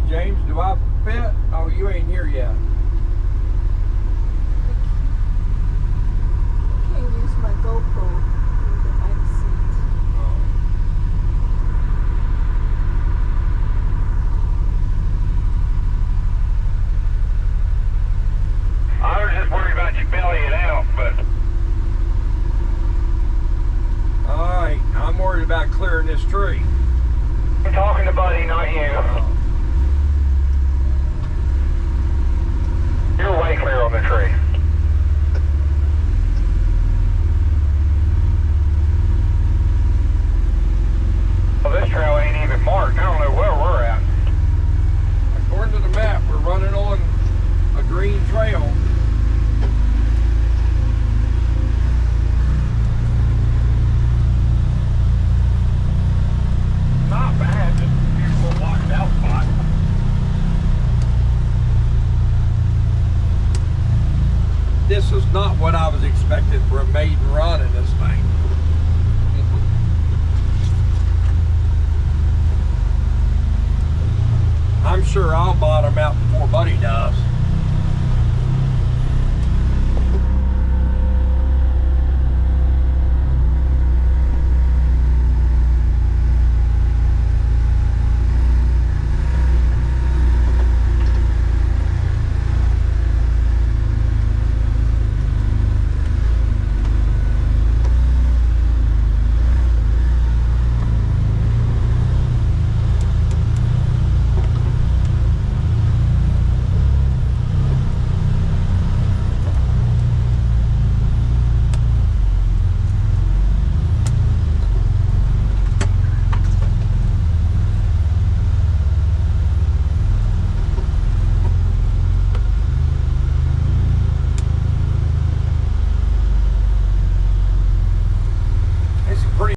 James, do I fit? Oh, you ain't here yet. I can't use my GoPro in the back seat. I was just worried about you bellying out, but Alright, I'm worried about clearing this tree. I'm talking to Buddy, not you. You're way clear on the tree. Well, this trail ain't even marked. I don't know where we're at. According to the map, we're running on a green trail. Not bad, just a beautiful washed out spot. This is not what I was expecting for a maiden run in this thing. I'm sure I'll bottom out before Buddy does.